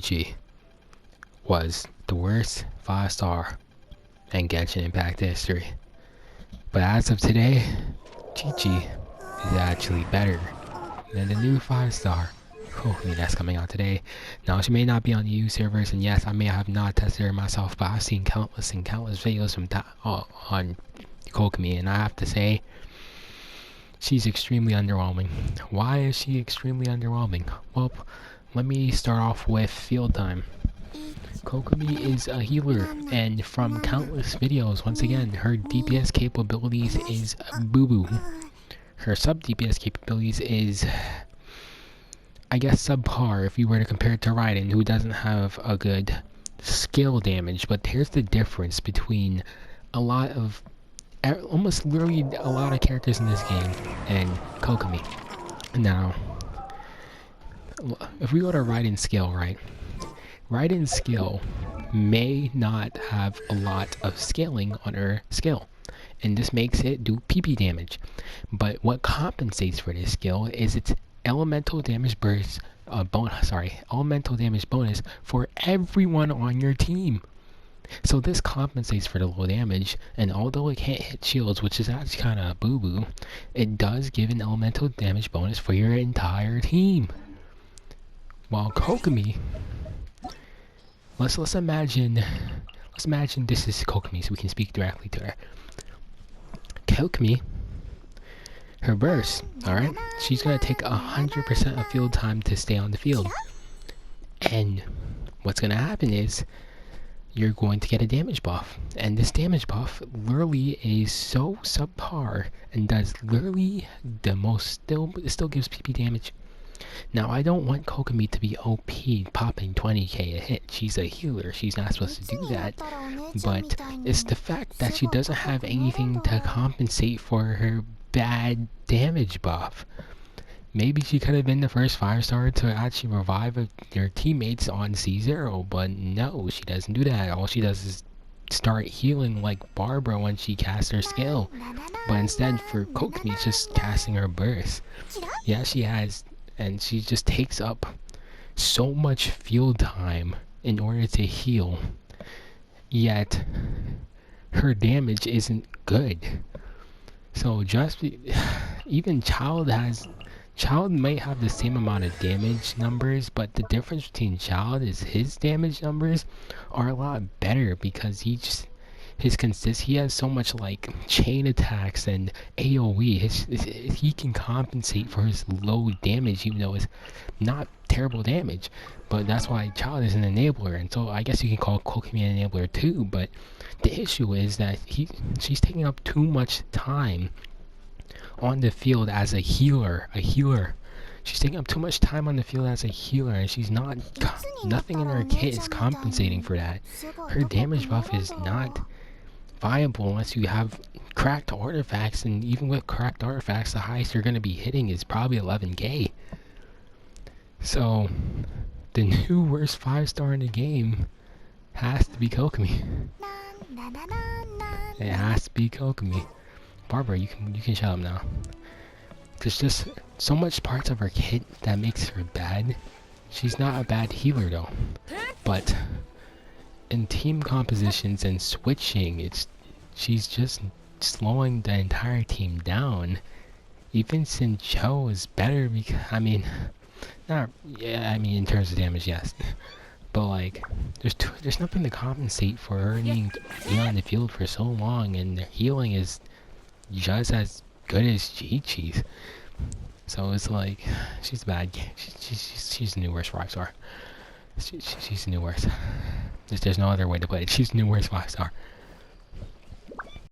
Qiqi was the worst 5-star in Genshin Impact history. But as of today, Qiqi is actually better than the new 5-star Qiqi that's coming out today. Now, she may not be on the EU servers, and yes, I may have not tested her myself, but I've seen countless videos from on Qiqi, and I have to say, she's extremely underwhelming. Why is she extremely underwhelming? Well, let me start off with field time. Qiqi is a healer, and from countless videos, once again, her DPS capabilities is boo-boo. Her sub-DPS capabilities is, I guess, subpar if you were to compare it to Raiden, who doesn't have a good skill damage. But here's the difference between almost literally a lot of characters in this game and Qiqi. Now, if we go to Raiden's skill, right? Raiden's skill may not have a lot of scaling on her skill, and this makes it do PP damage. But what compensates for this skill is its elemental damage burst elemental damage bonus for everyone on your team. So this compensates for the low damage, and although it can't hit shields, which is actually kind of boo-boo, it does give an elemental damage bonus for your entire team. While Qiqi, let's imagine this is Qiqi, so we can speak directly to her. Qiqi, her burst, alright? She's gonna take 100% of field time to stay on the field. And what's gonna happen is you're going to get a damage buff. And this damage buff literally is so subpar and does literally the most, it still gives PP damage. Now, I don't want Qiqi to be OP popping 20k a hit. She's a healer, she's not supposed to do that. But it's the fact that she doesn't have anything to compensate for her bad damage buff. Maybe she could have been the first 5-star to actually revive their teammates on C0, but no, she doesn't do that. All she does is start healing like Barbara when she casts her skill. But instead, for Qiqi, it's just casting her burst. Yeah, she has, and she just takes up so much field time in order to heal. Yet, her damage isn't good. So even Child might have the same amount of damage numbers, but the difference between Child is his damage numbers are a lot better because he has so much like chain attacks and AoE. He can compensate for his low damage, even though it's not terrible damage. But that's why Child is an enabler, and so I guess you can call Qiqi an enabler too. But the issue is that she's taking up too much time on the field as a healer. She's taking up too much time on the field as a healer, and she's nothing in her kit is compensating for that. Her damage buff is not viable unless you have cracked artifacts, and even with cracked artifacts, the highest you're going to be hitting is probably 11k. So the new worst 5-star in the game has to be Qiqi. It has to be Qiqi. Barbara, you can shut up now. There's just so much parts of her kit that makes her bad. She's not a bad healer though, but in team compositions and switching, she's just slowing the entire team down. Even Sincho is better because in terms of damage, yes, but like there's nothing to compensate for her being on the field for so long, and the healing is just as good as Qiqi's. So it's like she's bad. She's the new worst 5-star. She's the new worst. There's no other way to put it. She's the new worst 5-star.